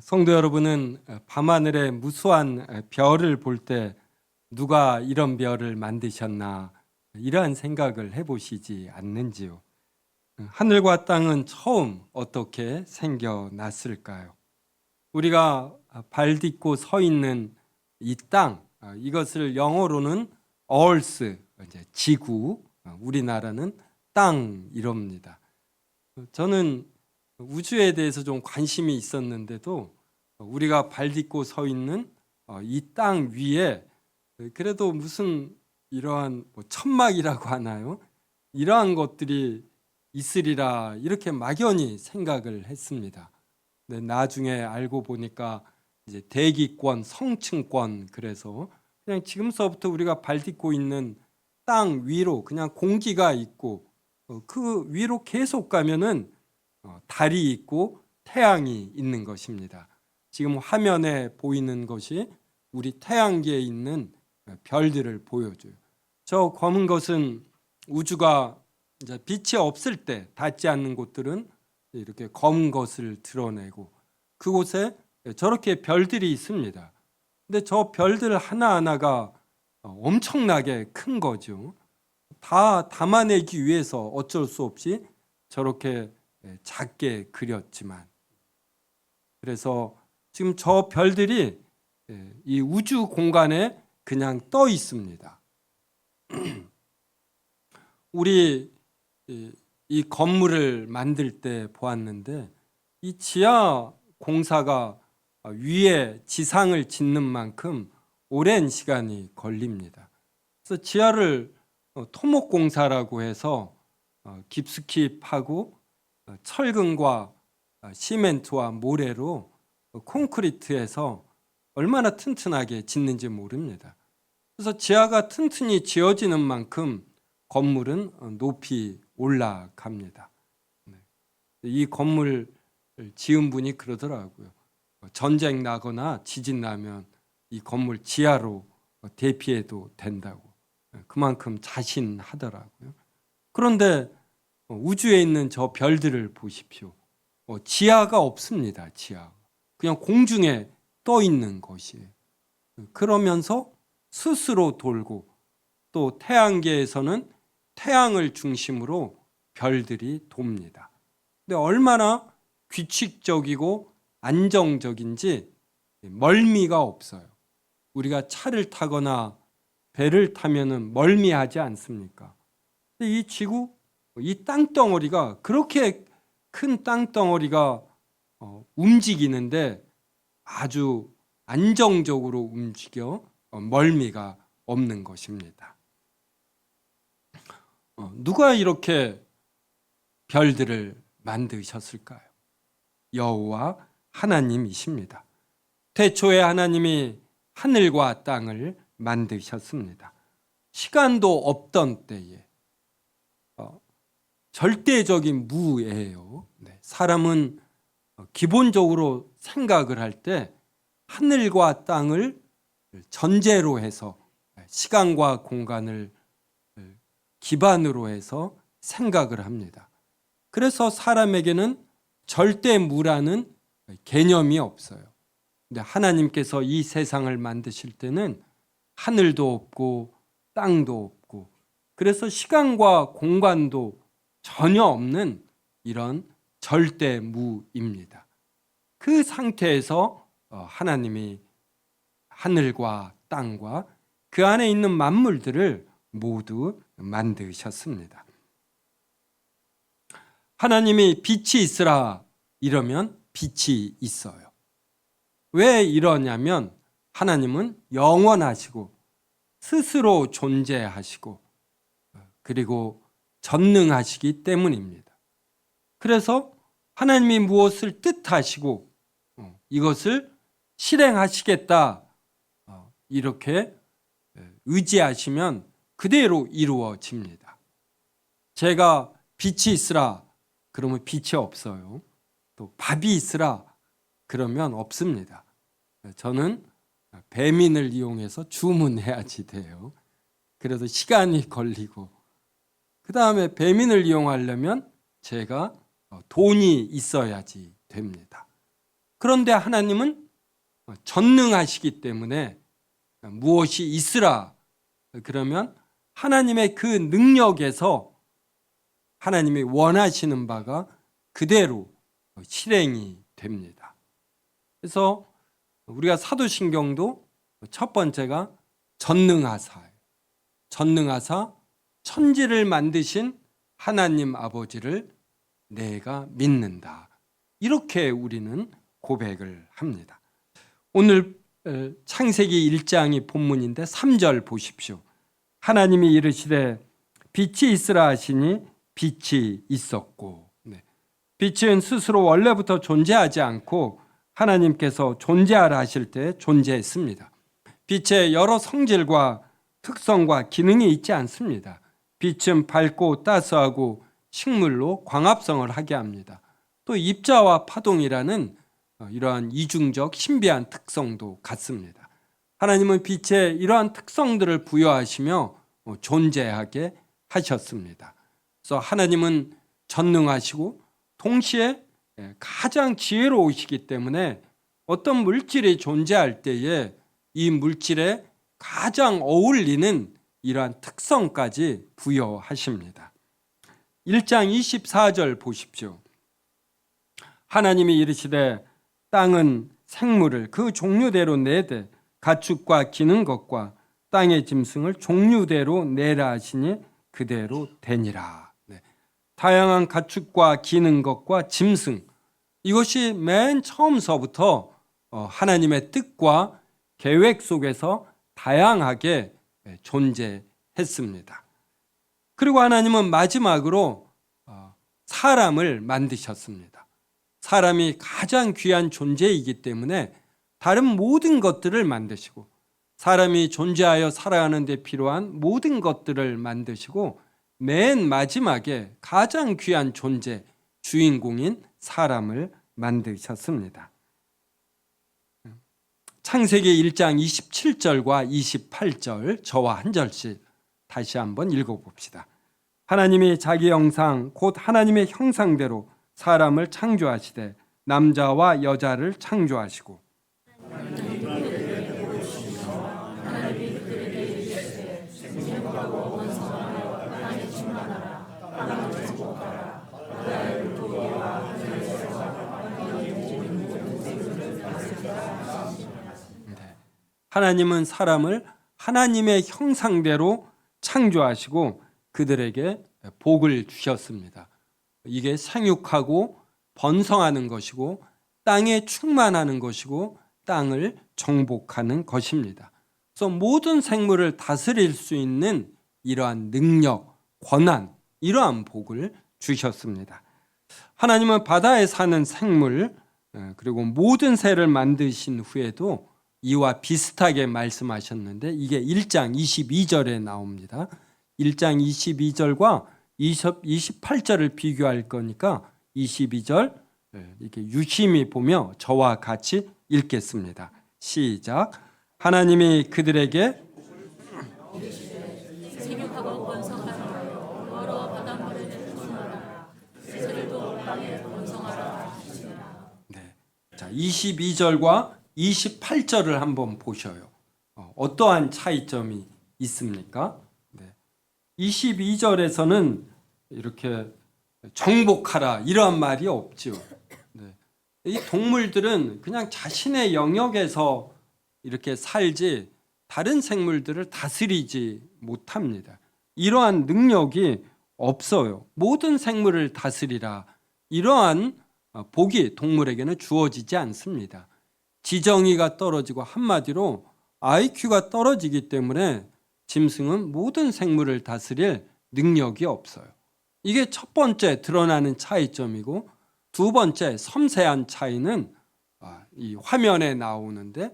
성도 여러분은 밤하늘의 무수한 별을 볼 때 누가 이런 별을 만드셨나 이러한 생각을 해보시지 않는지요? 하늘과 땅은 처음 어떻게 생겨났을까요? 우리가 발 딛고 서 있는 이 땅, 이것을 영어로는 Earth, 이제 지구, 우리나라는 땅 이럽니다. 저는 우주에 대해서 좀 관심이 있었는데도 우리가 발 딛고 서 있는 이 땅 위에 그래도 무슨 이러한 천막이라고 하나요? 이러한 것들이 있으리라 이렇게 막연히 생각을 했습니다. 근데 나중에 알고 보니까 이제 대기권, 성층권, 그래서 그냥 지금서부터 우리가 발 딛고 있는 땅 위로 그냥 공기가 있고 그 위로 계속 가면은 달이 있고 태양이 있는 것입니다. 지금 화면에 보이는 것이 우리 태양계에 있는 별들을 보여줘요. 저 검은 것은 우주가 이제 빛이 없을 때 닿지 않는 곳들은 이렇게 검은 것을 드러내고 그곳에 저렇게 별들이 있습니다. 근데 저 별들 하나하나가 엄청나게 큰 거죠. 다 담아내기 위해서 어쩔 수 없이 저렇게 작게 그렸지만, 그래서 지금 저 별들이 이 우주 공간에 그냥 떠 있습니다. 우리 이 건물을 만들 때 보았는데 이 지하 공사가 위에 지상을 짓는 만큼 오랜 시간이 걸립니다. 그래서 지하를 토목 공사라고 해서 깊숙이 파고 철근과 시멘트와 모래로 콘크리트해서 얼마나 튼튼하게 짓는지 모릅니다. 그래서 지하가 튼튼히 지어지는 만큼 건물은 높이 올라갑니다. 이 건물 지은 분이 그러더라고요. 전쟁 나거나 지진 나면 이 건물 지하로 대피해도 된다고. 그만큼 자신하더라고요. 그런데 우주에 있는 저 별들을 보십시오. 지하가 없습니다. 지하. 그냥 공중에 떠 있는 것이에요. 그러면서 스스로 돌고 또 태양계에서는 태양을 중심으로 별들이 돕니다. 근데 얼마나 규칙적이고 안정적인지 멀미가 없어요. 우리가 차를 타거나 배를 타면은 멀미하지 않습니까? 근데 이 지구, 이 땅덩어리가 그렇게 큰 땅덩어리가 움직이는데 아주 안정적으로 움직여 멀미가 없는 것입니다. 누가 이렇게 별들을 만드셨을까요? 여호와 하나님이십니다. 태초에 하나님이 하늘과 땅을 만드셨습니다. 시간도 없던 때에 절대적인 무예요. 사람은 기본적으로 생각을 할 때 하늘과 땅을 전제로 해서 시간과 공간을 기반으로 해서 생각을 합니다. 그래서 사람에게는 절대무라는 개념이 없어요. 근데 하나님께서 이 세상을 만드실 때는 하늘도 없고 땅도 없고 그래서 시간과 공간도 전혀 없는 이런 절대무입니다. 그 상태에서 하나님이 하늘과 땅과 그 안에 있는 만물들을 모두 만드셨습니다. 하나님이 빛이 있으라 이러면 빛이 있어요. 왜 이러냐면 하나님은 영원하시고 스스로 존재하시고 그리고 전능하시기 때문입니다. 그래서 하나님이 무엇을 뜻하시고 이것을 실행하시겠다 이렇게 의지하시면 그대로 이루어집니다. 제가 빛이 있으라 그러면 빛이 없어요. 또 밥이 있으라 그러면 없습니다. 저는 배민을 이용해서 주문해야지 돼요. 그래서 시간이 걸리고 그 다음에 배민을 이용하려면 제가 돈이 있어야지 됩니다. 그런데 하나님은 전능하시기 때문에 무엇이 있으라 그러면 하나님의 그 능력에서 하나님이 원하시는 바가 그대로 실행이 됩니다. 그래서 우리가 사도신경도 첫 번째가 전능하사예요. 전능하사 천지를 만드신 하나님 아버지를 내가 믿는다. 이렇게 우리는 고백을 합니다. 오늘 창세기 1장이 본문인데 3절 보십시오. 하나님이 이르시되 빛이 있으라 하시니 빛이 있었고. 빛은 스스로 원래부터 존재하지 않고 하나님께서 존재하라 하실 때 존재했습니다. 빛에 여러 성질과 특성과 기능이 있지 않습니다. 빛은 밝고 따스하고 식물로 광합성을 하게 합니다. 또 입자와 파동이라는 이러한 이중적 신비한 특성도 갖습니다. 하나님은 빛에 이러한 특성들을 부여하시며 존재하게 하셨습니다. 그래서 하나님은 전능하시고 동시에 가장 지혜로우시기 때문에 어떤 물질이 존재할 때에 이 물질에 가장 어울리는 이러한 특성까지 부여하십니다. 1장 24절 보십시오. 하나님이 이르시되 땅은 생물을 그 종류대로 내되 가축과 기는 것과 땅의 짐승을 종류대로 내라 하시니 그대로 되니라. 다양한 가축과 기는 것과 짐승, 이것이 맨 처음서부터 하나님의 뜻과 계획 속에서 다양하게 존재했습니다. 그리고 하나님은 마지막으로 사람을 만드셨습니다. 사람이 가장 귀한 존재이기 때문에 다른 모든 것들을 만드시고 사람이 존재하여 살아가는 데 필요한 모든 것들을 만드시고 맨 마지막에 가장 귀한 존재, 주인공인 사람을 만드셨습니다. 창세기 1장 27절과 28절 저와 한 절씩 다시 한번 읽어봅시다. 하나님이 자기 형상 곧 하나님의 형상대로 사람을 창조하시되 남자와 여자를 창조하시고 하나님은 사람을 하나님의 형상대로 창조하시고 그들에게 복을 주셨습니다. 이게 생육하고 번성하는 것이고 땅에 충만하는 것이고 땅을 정복하는 것입니다. 그래서 모든 생물을 다스릴 수 있는 이러한 능력, 권한, 이러한 복을 주셨습니다. 하나님은 바다에 사는 생물 그리고 모든 새를 만드신 후에도 이와 비슷하게 말씀하셨는데 이게 1장 22절에 나옵니다. 1장 22절과 28절을 비교할 거니까 22절 이렇게 유심히 보며 저와 같이 읽겠습니다. 시작. 하나님이 그들에게 생육하고 번성하라 여러 바닷물을 충만하라 새들도 땅에 번성하라 하시니라. 자, 22절과 28절을 한번 보셔요. 어떠한 차이점이 있습니까? 22절에서는 이렇게 정복하라 이러한 말이 없죠. 이 동물들은 그냥 자신의 영역에서 이렇게 살지 다른 생물들을 다스리지 못합니다. 이러한 능력이 없어요. 모든 생물을 다스리라 이러한 복이 동물에게는 주어지지 않습니다. 지정의가 떨어지고 한마디로 IQ가 떨어지기 때문에 짐승은 모든 생물을 다스릴 능력이 없어요. 이게 첫 번째 드러나는 차이점이고 두 번째 섬세한 차이는 이 화면에 나오는데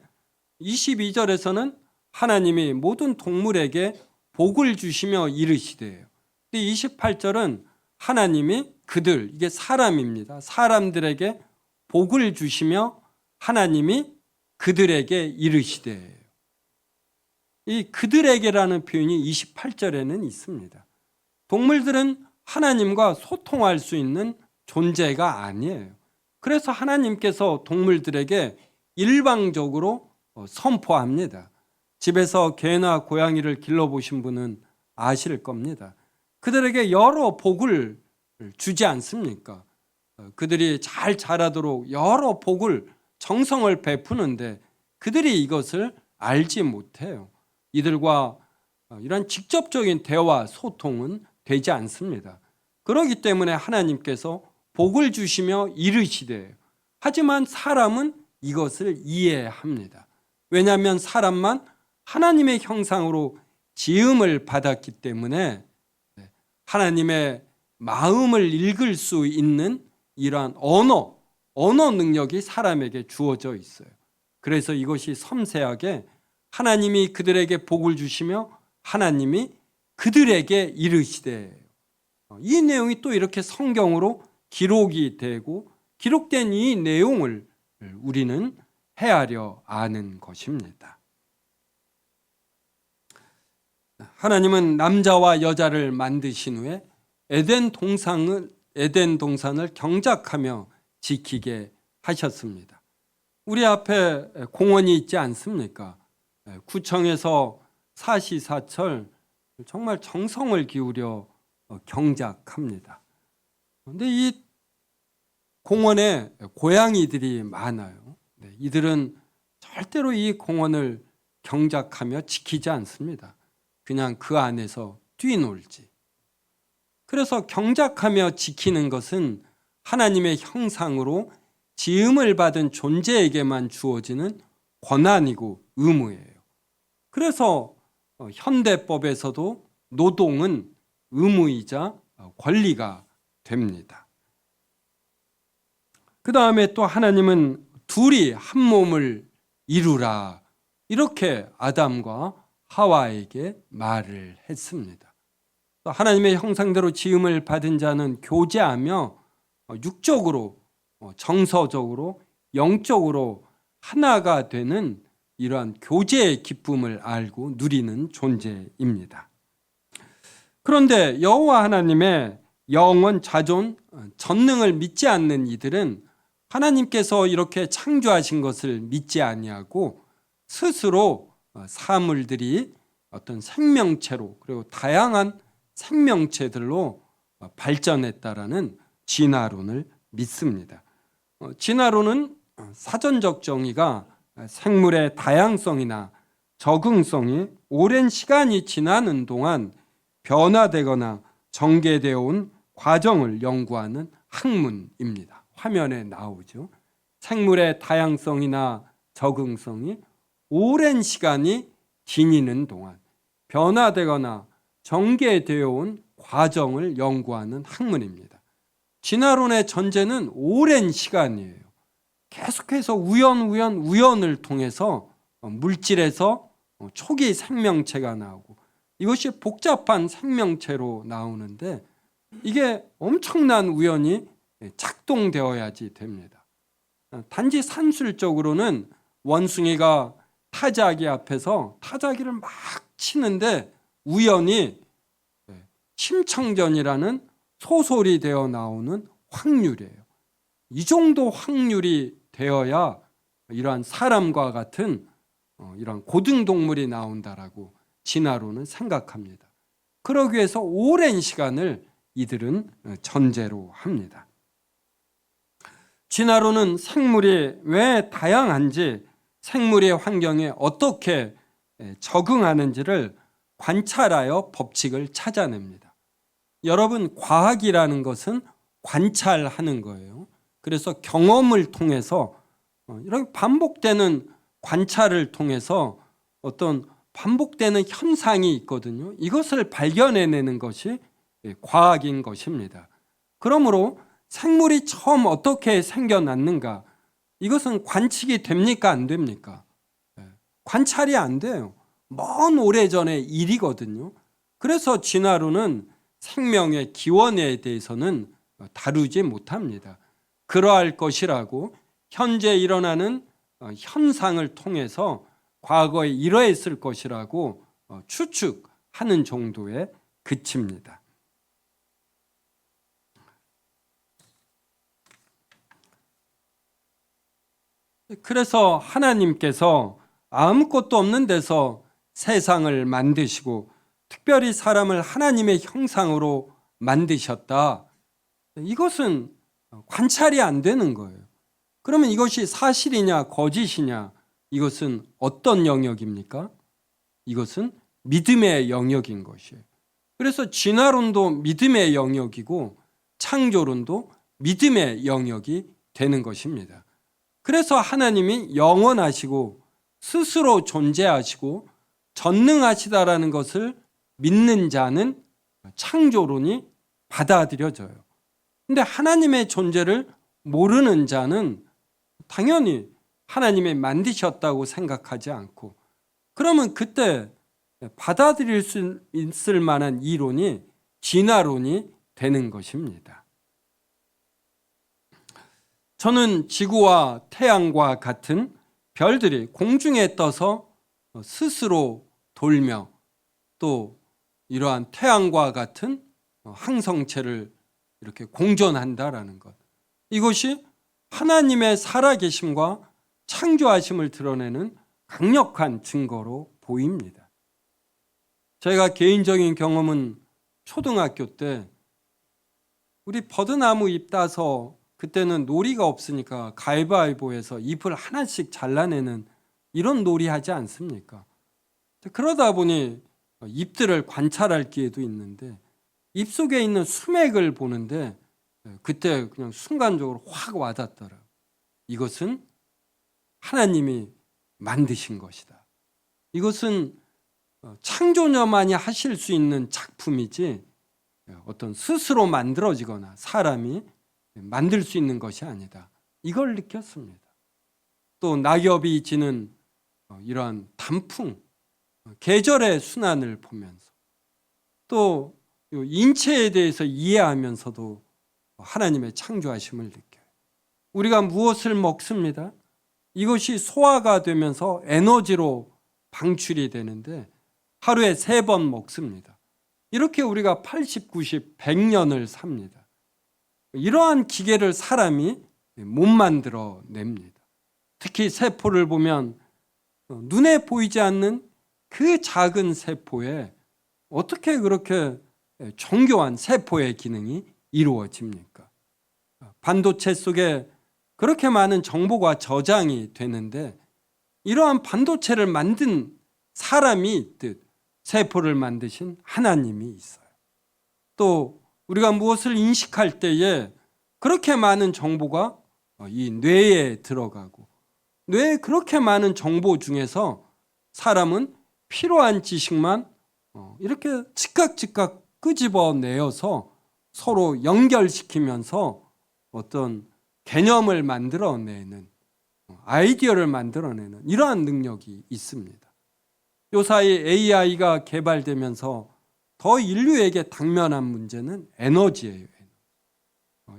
22절에서는 하나님이 모든 동물에게 복을 주시며 이르시되요. 28절은 하나님이 그들, 이게 사람입니다. 사람들에게 복을 주시며 하나님이 그들에게 이르시되 이 그들에게라는 표현이 28절에는 있습니다. 동물들은 하나님과 소통할 수 있는 존재가 아니에요. 그래서 하나님께서 동물들에게 일방적으로 선포합니다. 집에서 개나 고양이를 길러보신 분은 아실 겁니다. 그들에게 여러 복을 주지 않습니까? 그들이 잘 자라도록 여러 복을, 정성을 베푸는데 그들이 이것을 알지 못해요. 이들과 이런 직접적인 대화, 소통은 되지 않습니다. 그렇기 때문에 하나님께서 복을 주시며 이르시되, 하지만 사람은 이것을 이해합니다. 왜냐하면 사람만 하나님의 형상으로 지음을 받았기 때문에 하나님의 마음을 읽을 수 있는 이러한 언어 능력이 사람에게 주어져 있어요. 그래서 이것이 섬세하게 하나님이 그들에게 복을 주시며 하나님이 그들에게 이르시되, 이 내용이 또 이렇게 성경으로 기록이 되고 기록된 이 내용을 우리는 헤아려 아는 것입니다. 하나님은 남자와 여자를 만드신 후에 에덴 동산을 경작하며 지키게 하셨습니다. 우리 앞에 공원이 있지 않습니까? 구청에서 사시사철 정말 정성을 기울여 경작합니다. 그런데 이 공원에 고양이들이 많아요. 이들은 절대로 이 공원을 경작하며 지키지 않습니다. 그냥 그 안에서 뛰놀지. 그래서 경작하며 지키는 것은 하나님의 형상으로 지음을 받은 존재에게만 주어지는 권한이고 의무예요. 그래서 현대법에서도 노동은 의무이자 권리가 됩니다. 그 다음에 또 하나님은 둘이 한 몸을 이루라, 이렇게 아담과 하와에게 말을 했습니다. 또 하나님의 형상대로 지음을 받은 자는 교제하며 육적으로, 정서적으로, 영적으로 하나가 되는 이러한 교제의 기쁨을 알고 누리는 존재입니다. 그런데 여호와 하나님의 영원 자존 전능을 믿지 않는 이들은 하나님께서 이렇게 창조하신 것을 믿지 아니하고 스스로 사물들이 어떤 생명체로, 그리고 다양한 생명체들로 발전했다라는 진화론을 믿습니다. 진화론은 사전적 정의가 생물의 다양성이나 적응성이 오랜 시간이 지나는 동안 변화되거나 전개되어 온 과정을 연구하는 학문입니다. 화면에 나오죠. 생물의 다양성이나 적응성이 오랜 시간이 지니는 동안 변화되거나 전개되어 온 과정을 연구하는 학문입니다. 진화론의 전제는 오랜 시간이에요. 계속해서 우연을 통해서 물질에서 초기 생명체가 나오고, 이것이 복잡한 생명체로 나오는데 이게 엄청난 우연이 작동되어야지 됩니다. 단지 산술적으로는 원숭이가 타자기 앞에서 타자기를 막 치는데 우연히 심청전이라는 소설이 되어 나오는 확률이에요. 이 정도 확률이 되어야 이러한 사람과 같은 이러한 고등동물이 나온다라고 진화론은 생각합니다. 그러기 위해서 오랜 시간을 이들은 전제로 합니다. 진화론은 생물이 왜 다양한지, 생물의 환경에 어떻게 적응하는지를 관찰하여 법칙을 찾아냅니다. 여러분, 과학이라는 것은 관찰하는 거예요. 그래서 경험을 통해서 이런 반복되는 관찰을 통해서 어떤 반복되는 현상이 있거든요. 이것을 발견해내는 것이 과학인 것입니다. 그러므로 생물이 처음 어떻게 생겨났는가, 이것은 관측이 됩니까, 안 됩니까? 관찰이 안 돼요. 먼 오래전의 일이거든요. 그래서 진화론은 생명의 기원에 대해서는 다루지 못합니다. 그러할 것이라고 현재 일어나는 현상을 통해서 과거에 이러했을 것이라고 추측하는 정도에 그칩니다. 그래서 하나님께서 아무것도 없는 데서 세상을 만드시고 특별히 사람을 하나님의 형상으로 만드셨다. 이것은 관찰이 안 되는 거예요. 그러면 이것이 사실이냐 거짓이냐, 이것은 어떤 영역입니까? 이것은 믿음의 영역인 것이에요. 그래서 진화론도 믿음의 영역이고 창조론도 믿음의 영역이 되는 것입니다. 그래서 하나님이 영원하시고 스스로 존재하시고 전능하시다라는 것을 믿는 자는 창조론이 받아들여져요. 근데 하나님의 존재를 모르는 자는 당연히 하나님이 만드셨다고 생각하지 않고, 그러면 그때 받아들일 수 있을 만한 이론이 진화론이 되는 것입니다. 저는 지구와 태양과 같은 별들이 공중에 떠서 스스로 돌며 또 이러한 태양과 같은 항성체를 이렇게 공존한다라는 것, 이것이 하나님의 살아계심과 창조하심을 드러내는 강력한 증거로 보입니다. 제가 개인적인 경험은 초등학교 때 우리 버드나무 잎 따서, 그때는 놀이가 없으니까 가위바위보해서 잎을 하나씩 잘라내는 이런 놀이 하지 않습니까? 그러다 보니 잎들을 관찰할 기회도 있는데 잎 속에 있는 수맥을 보는데 그때 그냥 순간적으로 확 와닿더라고요. 이것은 하나님이 만드신 것이다. 이것은 창조자만이 하실 수 있는 작품이지 어떤 스스로 만들어지거나 사람이 만들 수 있는 것이 아니다. 이걸 느꼈습니다. 또 낙엽이 지는 이러한 단풍, 계절의 순환을 보면서 또 인체에 대해서 이해하면서도 하나님의 창조하심을 느껴요. 우리가 무엇을 먹습니다. 이것이 소화가 되면서 에너지로 방출이 되는데 하루에 3번 먹습니다. 이렇게 우리가 80, 90, 100년을 삽니다. 이러한 기계를 사람이 못 만들어냅니다. 특히 세포를 보면 눈에 보이지 않는 그 작은 세포에 어떻게 그렇게 정교한 세포의 기능이 이루어집니까? 반도체 속에 그렇게 많은 정보가 저장이 되는데 이러한 반도체를 만든 사람이 있듯 세포를 만드신 하나님이 있어요. 또 우리가 무엇을 인식할 때에 그렇게 많은 정보가 이 뇌에 들어가고, 뇌에 그렇게 많은 정보 중에서 사람은 필요한 지식만 이렇게 즉각 끄집어내어서 서로 연결시키면서 어떤 개념을 만들어내는, 아이디어를 만들어내는 이러한 능력이 있습니다. 요사이 AI가 개발되면서 더 인류에게 당면한 문제는 에너지예요.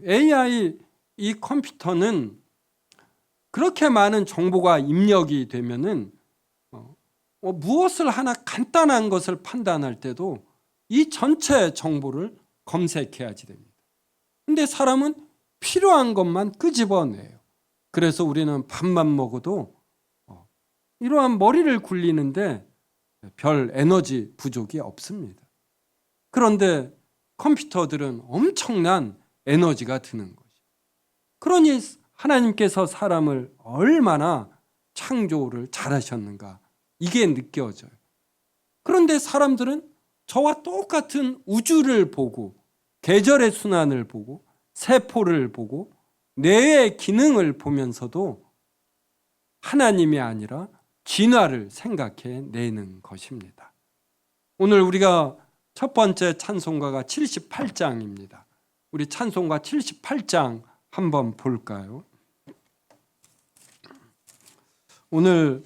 AI, 이 컴퓨터는 그렇게 많은 정보가 입력이 되면은 무엇을 하나 간단한 것을 판단할 때도 이 전체 정보를 검색해야지 됩니다. 근데 사람은 필요한 것만 끄집어내요. 그래서 우리는 밥만 먹어도 이러한 머리를 굴리는데 별 에너지 부족이 없습니다. 그런데 컴퓨터들은 엄청난 에너지가 드는 거죠. 그러니 하나님께서 사람을 얼마나 창조를 잘하셨는가, 이게 느껴져요. 그런데 사람들은 저와 똑같은 우주를 보고 계절의 순환을 보고 세포를 보고 뇌의 기능을 보면서도 하나님이 아니라 진화를 생각해내는 것입니다. 오늘 우리가 첫 번째 찬송가가 78장입니다. 우리 찬송가 78장 한번 볼까요? 오늘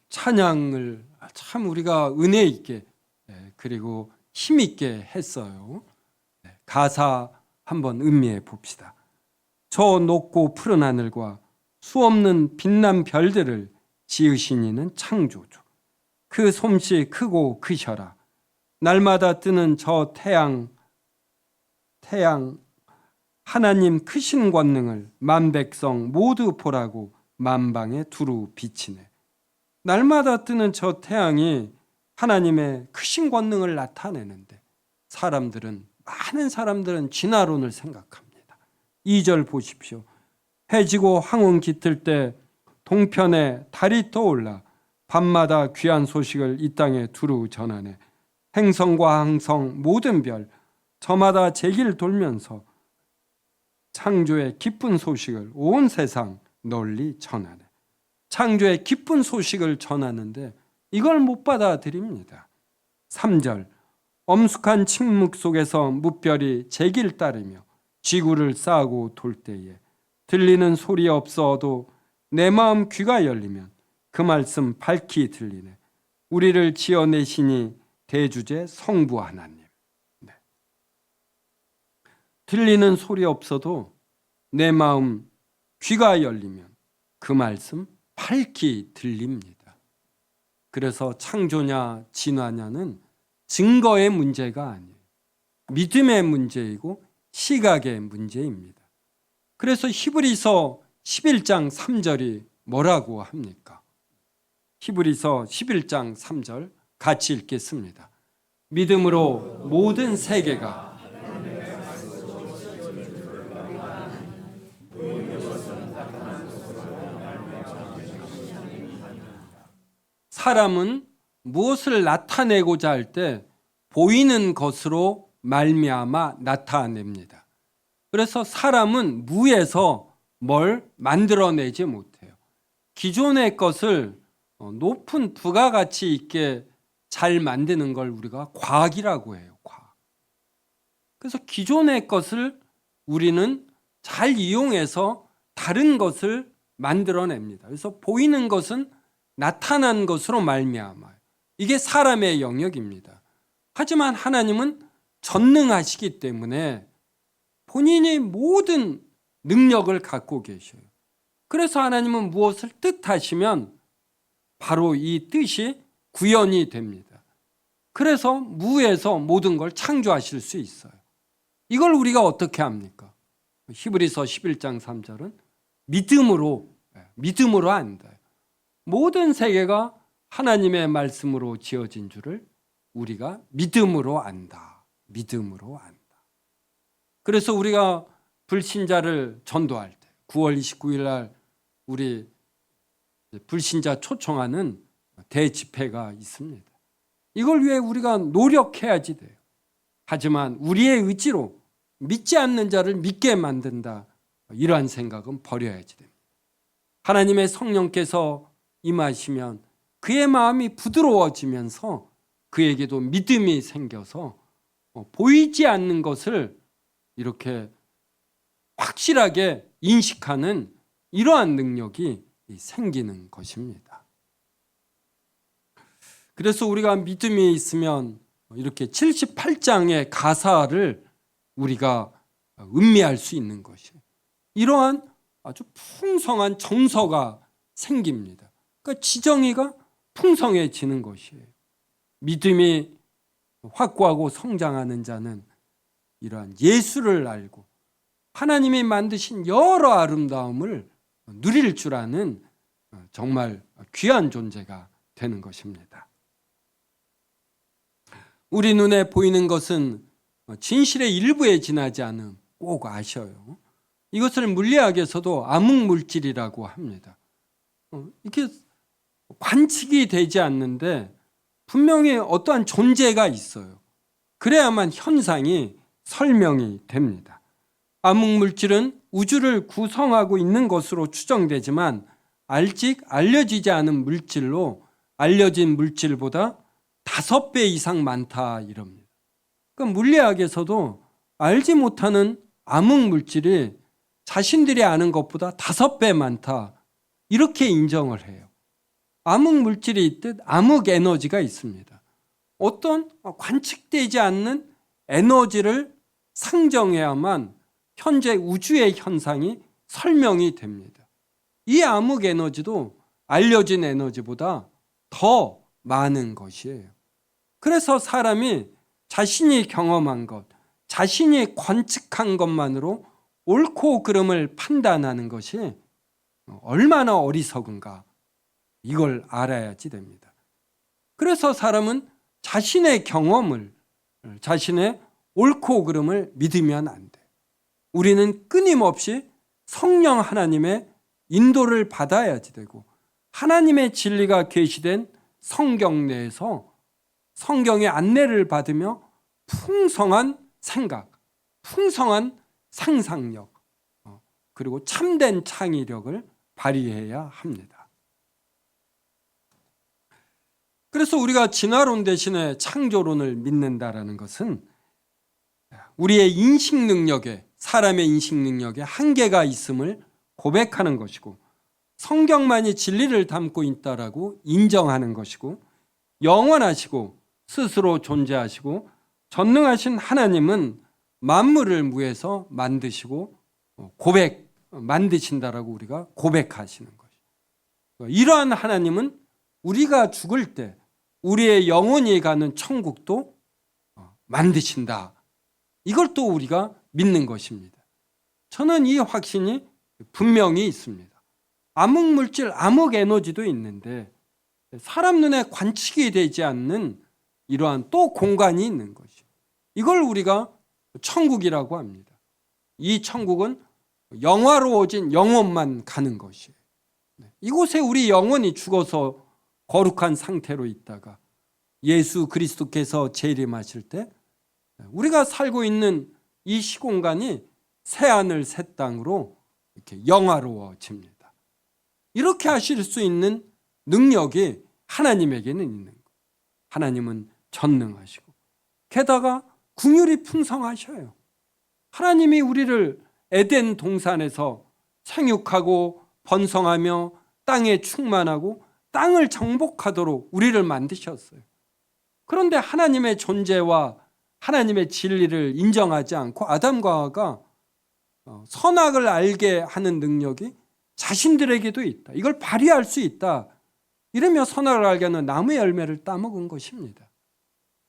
찬양을 참 우리가 은혜 있게 그리고 힘 있게 했어요. 가사 한번 음미해 봅시다. 저 높고 푸른 하늘과 수없는 빛난 별들을 지으신 이는 창조주. 그 솜씨 크고 크셔라. 날마다 뜨는 저 태양 하나님 크신 권능을 만백성 모두 보라고 만방에 두루 비치네. 날마다 뜨는 저 태양이 하나님의 크신 권능을 나타내는데 많은 사람들은 진화론을 생각합니다. 2절 보십시오. 해지고 황혼 깃들 때 동편에 달이 떠올라 밤마다 귀한 소식을 이 땅에 두루 전하네. 행성과 항성 모든 별 저마다 제길 돌면서 창조의 기쁜 소식을 온 세상 널리 전하네. 창조의 기쁜 소식을 전하는데 이걸 못 받아들입니다. 3절 엄숙한 침묵 속에서 무별이 제길 따르며 지구를 싸고 돌 때에 들리는 소리 없어도 내 마음 귀가 열리면 그 말씀 밝히 들리네. 우리를 지어내시니 대주제 성부 하나님. 네. 들리는 소리 없어도 내 마음 귀가 열리면 그 말씀 밝히 들립니다. 그래서 창조냐 진화냐는 증거의 문제가 아니에요. 믿음의 문제이고 시각의 문제입니다. 그래서 히브리서 11장 3절이 뭐라고 합니까? 히브리서 11장 3절 같이 읽겠습니다. 믿음으로 모든 세계가 사람은 무엇을 나타내고자 할 때 보이는 것으로 말미암아 나타냅니다. 그래서 사람은 무에서 뭘 만들어내지 못해요. 기존의 것을 높은 부가가치 있게 잘 만드는 걸 우리가 과학이라고 해요. 과학. 그래서 기존의 것을 우리는 잘 이용해서 다른 것을 만들어냅니다. 그래서 보이는 것은 나타난 것으로 말미암아요. 이게 사람의 영역입니다. 하지만 하나님은 전능하시기 때문에 본인이 모든 능력을 갖고 계셔요. 그래서 하나님은 무엇을 뜻하시면 바로 이 뜻이 구현이 됩니다. 그래서 무에서 모든 걸 창조하실 수 있어요. 이걸 우리가 어떻게 합니까? 히브리서 11장 3절은 믿음으로 안다. 모든 세계가 하나님의 말씀으로 지어진 줄을 우리가 믿음으로 안다. 믿음으로 안다. 그래서 우리가 불신자를 전도할 때 9월 29일 날 우리 불신자 초청하는 대집회가 있습니다. 이걸 위해 우리가 노력해야지 돼요. 하지만 우리의 의지로 믿지 않는 자를 믿게 만든다. 이러한 생각은 버려야지 됩니다. 하나님의 성령께서 임하시면 그의 마음이 부드러워지면서 그에게도 믿음이 생겨서 보이지 않는 것을 이렇게 확실하게 인식하는 이러한 능력이 생기는 것입니다. 그래서 우리가 믿음이 있으면 이렇게 78장의 가사를 우리가 음미할 수 있는 것이에요. 이러한 아주 풍성한 정서가 생깁니다. 그러니까 지정의가 풍성해지는 것이에요. 믿음이 확고하고 성장하는 자는 이러한 예수를 알고 하나님이 만드신 여러 아름다움을 누릴 줄 아는 정말 귀한 존재가 되는 것입니다. 우리 눈에 보이는 것은 진실의 일부에 지나지 않음 꼭 아셔요. 이것을 물리학에서도 암흑물질이라고 합니다. 이렇게 관측이 되지 않는데 분명히 어떠한 존재가 있어요. 그래야만 현상이 설명이 됩니다. 암흑물질은 우주를 구성하고 있는 것으로 추정되지만 아직 알려지지 않은 물질로 알려진 물질보다 5배 이상 많다 이럽니다. 그러니까 물리학에서도 알지 못하는 암흑물질이 자신들이 아는 것보다 5배 많다 이렇게 인정을 해요. 암흑물질이 있듯 암흑에너지가 있습니다. 어떤 관측되지 않는 에너지를 상정해야만 현재 우주의 현상이 설명이 됩니다. 이 암흑에너지도 알려진 에너지보다 더 많은 것이에요. 그래서 사람이 자신이 경험한 것, 자신이 관측한 것만으로 옳고 그름을 판단하는 것이 얼마나 어리석은가 이걸 알아야지 됩니다. 그래서 사람은 자신의 경험을, 자신의 옳고 그름을 믿으면 안 돼. 우리는 끊임없이 성령 하나님의 인도를 받아야지 되고, 하나님의 진리가 계시된 성경 내에서 성경의 안내를 받으며 풍성한 생각, 풍성한 상상력, 그리고 참된 창의력을 발휘해야 합니다. 그래서 우리가 진화론 대신에 창조론을 믿는다라는 것은 우리의 인식 능력에, 사람의 인식 능력에 한계가 있음을 고백하는 것이고, 성경만이 진리를 담고 있다라고 인정하는 것이고, 영원하시고 스스로 존재하시고 전능하신 하나님은 만물을 무에서 만드시고 만드신다라고 우리가 고백하시는 것이죠. 이러한 하나님은 우리가 죽을 때 우리의 영혼이 가는 천국도 만드신다. 이걸 또 우리가 믿는 것입니다. 저는 이 확신이 분명히 있습니다. 암흑물질, 암흑에너지도 있는데 사람 눈에 관측이 되지 않는 이러한 또 공간이 있는 것이죠. 이걸 우리가 천국이라고 합니다. 이 천국은 영화로워진 영혼만 가는 것이에요. 이곳에 우리 영혼이 죽어서 거룩한 상태로 있다가 예수 그리스도께서 재림하실 때 우리가 살고 있는 이 시공간이 새하늘 새 땅으로 이렇게 영화로워집니다. 이렇게 하실 수 있는 능력이 하나님에게는 있는 거예요. 하나님은 전능하시고 게다가 긍휼이 풍성하셔요. 하나님이 우리를 에덴 동산에서 생육하고 번성하며 땅에 충만하고 땅을 정복하도록 우리를 만드셨어요. 그런데 하나님의 존재와 하나님의 진리를 인정하지 않고 아담과 하와가 선악을 알게 하는 능력이 자신들에게도 있다. 이걸 발휘할 수 있다. 이러며 선악을 알게 하는 나무의 열매를 따먹은 것입니다.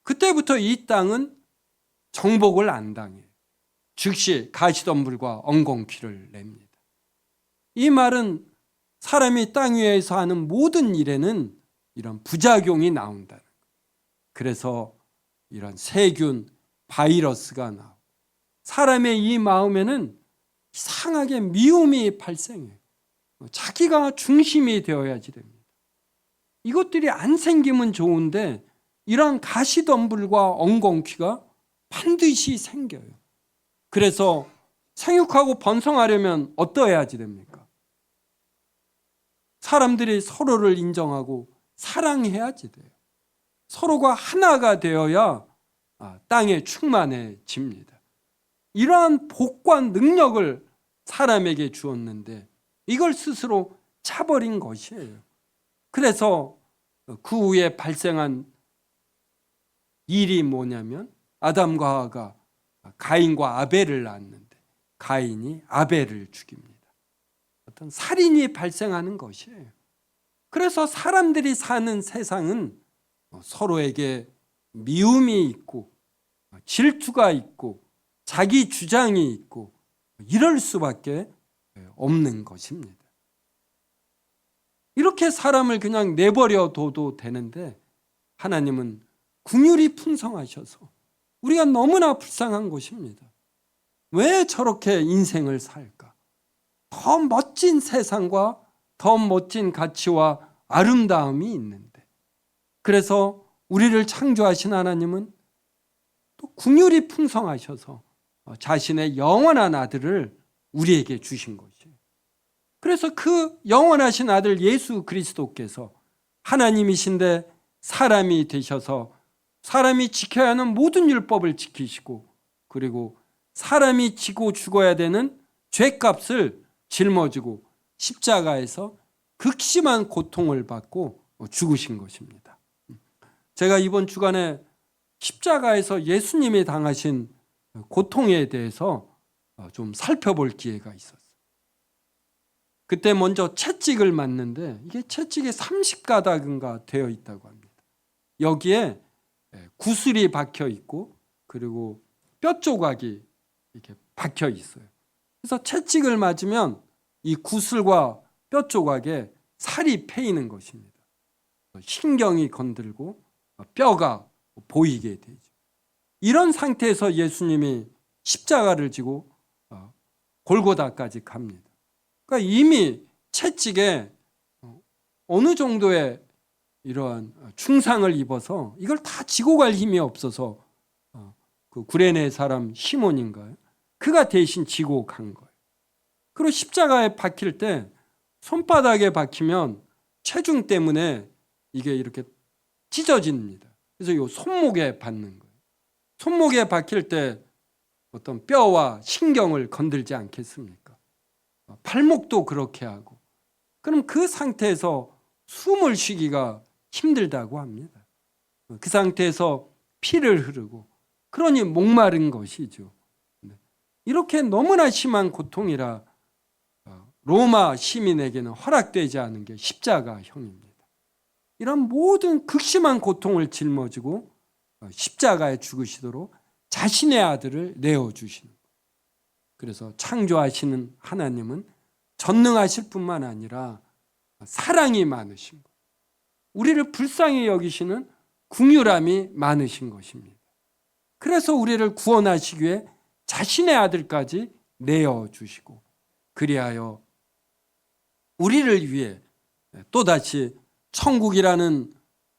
그때부터 이 땅은 정복을 안 당해요. 즉시 가시덤불과 엉겅퀴를 냅니다. 이 말은 사람이 땅 위에서 하는 모든 일에는 이런 부작용이 나온다는 거예요. 그래서 이런 세균, 바이러스가 나오고 사람의 이 마음에는 이상하게 미움이 발생해요. 자기가 중심이 되어야지 됩니다. 이것들이 안 생기면 좋은데 이러한 가시덤불과 엉겅퀴가 반드시 생겨요. 그래서 생육하고 번성하려면 어떠해야지 됩니까? 사람들이 서로를 인정하고 사랑해야지 돼요. 서로가 하나가 되어야 땅에 충만해집니다. 이러한 복과 능력을 사람에게 주었는데 이걸 스스로 차버린 것이에요. 그래서 그 후에 발생한 일이 뭐냐면 아담과 하와가 가인과 아벨을 낳았는데 가인이 아벨을 죽입니다. 어떤 살인이 발생하는 것이에요. 그래서 사람들이 사는 세상은 서로에게 미움이 있고 질투가 있고 자기 주장이 있고 이럴 수밖에 없는 것입니다. 이렇게 사람을 그냥 내버려 둬도 되는데 하나님은 긍휼이 풍성하셔서 우리가 너무나 불쌍한 것입니다. 왜 저렇게 인생을 살까? 더 멋진 세상과 더 멋진 가치와 아름다움이 있는데, 그래서 우리를 창조하신 하나님은 또 긍휼이 풍성하셔서 자신의 영원한 아들을 우리에게 주신 것이에요. 그래서 그 영원하신 아들 예수 그리스도께서 하나님이신데 사람이 되셔서 사람이 지켜야 하는 모든 율법을 지키시고, 그리고 사람이 지고 죽어야 되는 죄값을 짊어지고 십자가에서 극심한 고통을 받고 죽으신 것입니다. 제가 이번 주간에 십자가에서 예수님이 당하신 고통에 대해서 좀 살펴볼 기회가 있었어요. 그때 먼저 채찍을 맞는데 이게 채찍이 30가닥인가 되어 있다고 합니다. 여기에 구슬이 박혀 있고 그리고 뼈 조각이 이렇게 박혀 있어요. 그래서 채찍을 맞으면 이 구슬과 뼈 조각에 살이 패이는 것입니다. 신경이 건들고 뼈가 보이게 되죠. 이런 상태에서 예수님이 십자가를 지고 골고다까지 갑니다. 그러니까 이미 채찍에 어느 정도의 이러한 중상을 입어서 이걸 다 지고 갈 힘이 없어서 그 구레네 사람 시몬인가요? 그가 대신 지고 간 거예요. 그리고 십자가에 박힐 때 손바닥에 박히면 체중 때문에 이게 이렇게 찢어집니다. 그래서 이 손목에 받는 거예요. 손목에 박힐 때 어떤 뼈와 신경을 건들지 않겠습니까? 발목도 그렇게 하고. 그럼 그 상태에서 숨을 쉬기가 힘들다고 합니다. 그 상태에서 피를 흐르고 그러니 목마른 것이죠. 이렇게 너무나 심한 고통이라 로마 시민에게는 허락되지 않은 게 십자가형입니다. 이런 모든 극심한 고통을 짊어지고 십자가에 죽으시도록 자신의 아들을 내어주시는 거예요. 그래서 창조하시는 하나님은 전능하실 뿐만 아니라 사랑이 많으신 거예요. 우리를 불쌍히 여기시는 긍휼함이 많으신 것입니다. 그래서 우리를 구원하시기 위해 자신의 아들까지 내어주시고 그리하여 우리를 위해 또다시 천국이라는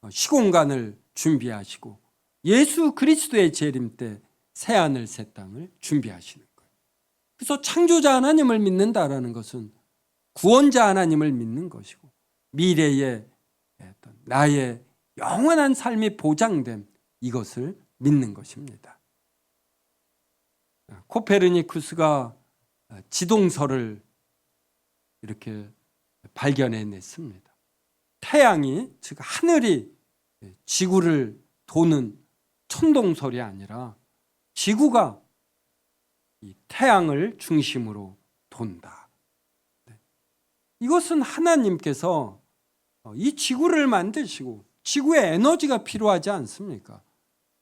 시공간을 준비하시고 예수 그리스도의 재림 때 새하늘 새 땅을 준비하시는 거예요. 그래서 창조자 하나님을 믿는다라는 것은 구원자 하나님을 믿는 것이고 미래의 나의 영원한 삶이 보장됨 이것을 믿는 것입니다. 코페르니쿠스가 지동설을 이렇게 발견해냈습니다. 태양이 즉 하늘이 지구를 도는 천동설이 아니라 지구가 이 태양을 중심으로 돈다. 이것은 하나님께서 이 지구를 만드시고 지구에 에너지가 필요하지 않습니까?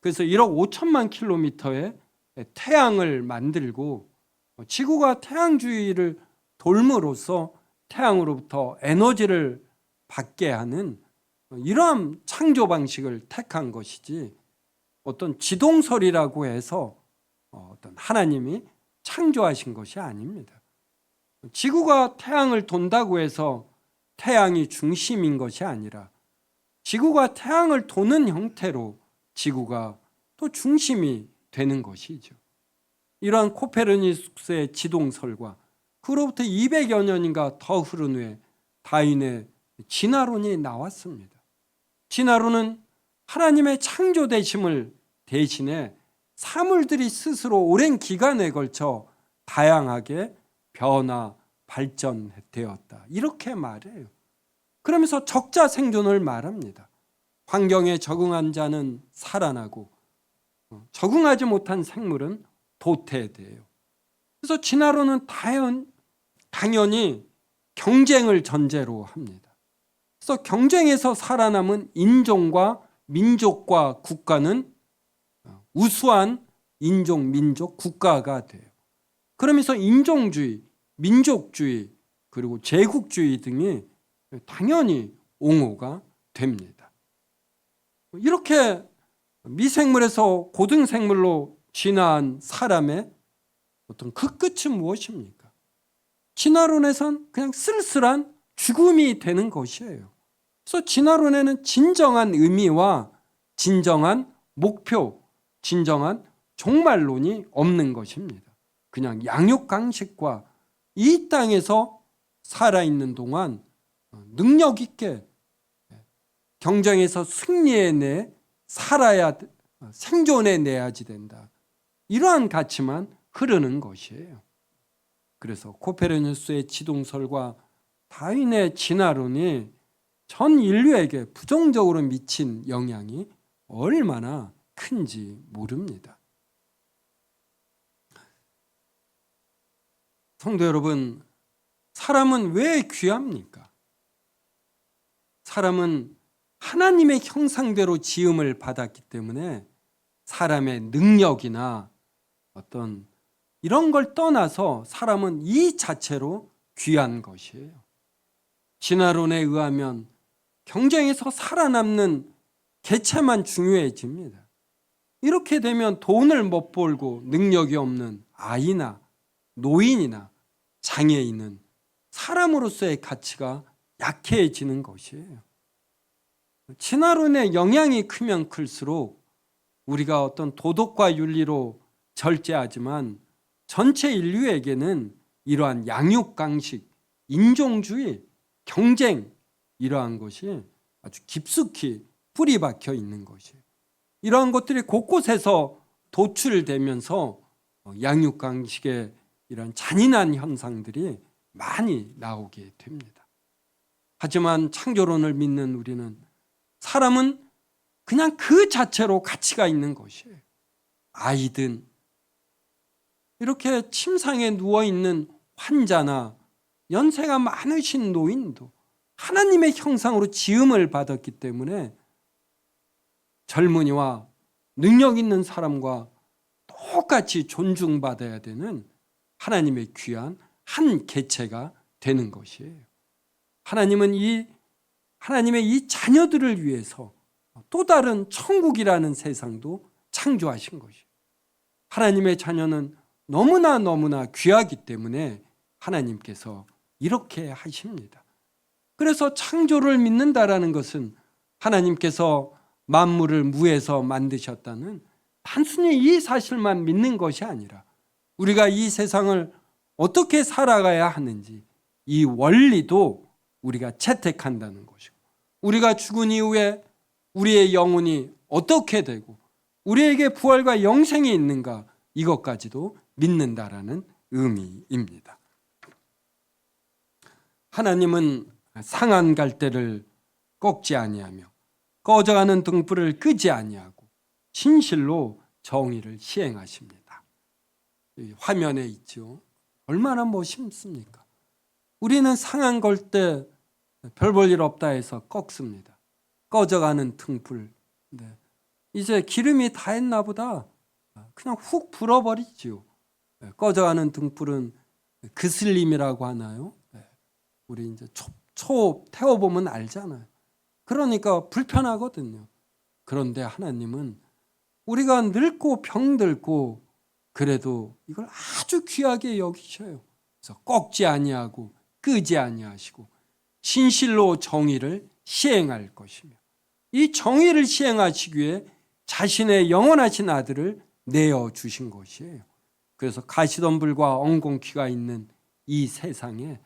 그래서 1억 5천만 킬로미터의 태양을 만들고 지구가 태양 주위를 돌므로써 태양으로부터 에너지를 받게 하는 이러한 창조 방식을 택한 것이지 어떤 지동설이라고 해서 어떤 하나님이 창조하신 것이 아닙니다. 지구가 태양을 돈다고 해서 태양이 중심인 것이 아니라 지구가 태양을 도는 형태로 지구가 또 중심이 되는 것이죠. 이러한 코페르니쿠스의 지동설과 그로부터 200여 년인가 더 흐른 후에 다윈의 진화론이 나왔습니다. 진화론은 하나님의 창조되심을 대신해 사물들이 스스로 오랜 기간에 걸쳐 다양하게 변화, 발전되었다. 이렇게 말해요. 그러면서 적자 생존을 말합니다. 환경에 적응한 자는 살아나고 적응하지 못한 생물은 도태돼요. 그래서 진화론은 당연히 경쟁을 전제로 합니다. 그래서 경쟁에서 살아남은 인종과 민족과 국가는 우수한 인종, 민족, 국가가 돼요. 그러면서 인종주의, 민족주의, 그리고 제국주의 등이 당연히 옹호가 됩니다. 이렇게 미생물에서 고등생물로 진화한 사람의 어떤 그 끝은 무엇입니까? 진화론에선 그냥 쓸쓸한 죽음이 되는 것이에요. 그래서 진화론에는 진정한 의미와 진정한 목표, 진정한 종말론이 없는 것입니다. 그냥 양육강식과 이 땅에서 살아있는 동안 능력 있게 경쟁에서 승리해내 살아야 생존해내야지 된다. 이러한 가치만 흐르는 것이에요. 그래서 코페르니쿠스의 지동설과 다윈의 진화론이 전 인류에게 부정적으로 미친 영향이 얼마나 큰지 모릅니다. 성도 여러분, 사람은 왜 귀합니까? 사람은 하나님의 형상대로 지음을 받았기 때문에 사람의 능력이나 어떤 이런 걸 떠나서 사람은 이 자체로 귀한 것이에요. 진화론에 의하면 경쟁에서 살아남는 개체만 중요해집니다. 이렇게 되면 돈을 못 벌고 능력이 없는 아이나 노인이나 장애인은 사람으로서의 가치가 약해지는 것이에요. 진화론의 영향이 크면 클수록 우리가 어떤 도덕과 윤리로 절제하지만 전체 인류에게는 이러한 양육강식, 인종주의, 경쟁 이러한 것이 아주 깊숙이 뿌리 박혀 있는 것이에요. 이러한 것들이 곳곳에서 도출되면서 양육강식의 이런 잔인한 현상들이 많이 나오게 됩니다. 하지만 창조론을 믿는 우리는 사람은 그냥 그 자체로 가치가 있는 것이에요. 아이든 이렇게 침상에 누워있는 환자나 연세가 많으신 노인도 하나님의 형상으로 지음을 받았기 때문에 젊은이와 능력 있는 사람과 똑같이 존중받아야 되는 하나님의 귀한 한 개체가 되는 것이에요. 하나님의 이 자녀들을 위해서 또 다른 천국이라는 세상도 창조하신 것이에요. 하나님의 자녀는 너무나 귀하기 때문에 하나님께서 이렇게 하십니다. 그래서 창조를 믿는다라는 것은 하나님께서 만물을 무에서 만드셨다는 단순히 이 사실만 믿는 것이 아니라 우리가 이 세상을 어떻게 살아가야 하는지 이 원리도 우리가 채택한다는 것이고, 우리가 죽은 이후에 우리의 영혼이 어떻게 되고 우리에게 부활과 영생이 있는가, 이것까지도 믿는다라는 의미입니다. 하나님은 상한 갈대를 꺾지 아니하며 꺼져가는 등불을 끄지 아니하고 진실로 정의를 시행하십니다. 화면에 있죠. 얼마나 멋있습니까? 우리는 상한 갈대 별 볼 일 없다 해서 꺾습니다. 꺼져가는 등불, 이제 기름이 다 했나 보다 그냥 훅 불어버리죠. 꺼져가는 등불은 그슬림이라고 하나요? 우리 이제 초 태워보면 알잖아요. 그러니까 불편하거든요. 그런데 하나님은 우리가 늙고 병들고 그래도 이걸 아주 귀하게 여기셔요. 그래서 꺾지 아니하고 끄지 아니하시고 진실로 정의를 시행할 것이며, 이 정의를 시행하시기 위해 자신의 영원하신 아들을 내어주신 것이에요. 그래서 가시덤불과 엉겅퀴가 있는 이 세상에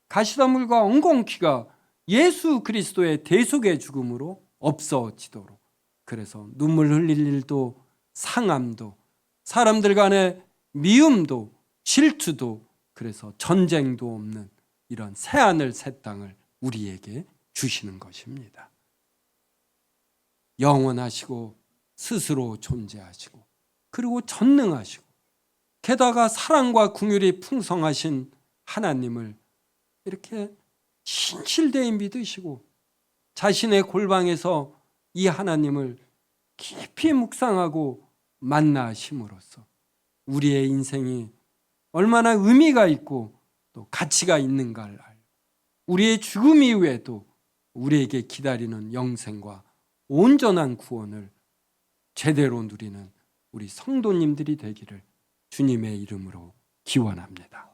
가시덤불과 엉겅퀴가 예수 그리스도의 대속의 죽음으로 없어지도록, 그래서 눈물 흘릴 일도 상함도 사람들 간의 미움도 질투도, 그래서 전쟁도 없는 이런 새하늘 새 땅을 우리에게 주시는 것입니다. 영원하시고 스스로 존재하시고 그리고 전능하시고 게다가 사랑과 긍휼이 풍성하신 하나님을 이렇게 신실되이 믿으시고 자신의 골방에서 이 하나님을 깊이 묵상하고 만나심으로써 우리의 인생이 얼마나 의미가 있고 또 가치가 있는가를 알고, 우리의 죽음 이후에도 우리에게 기다리는 영생과 온전한 구원을 제대로 누리는 우리 성도님들이 되기를 주님의 이름으로 기원합니다.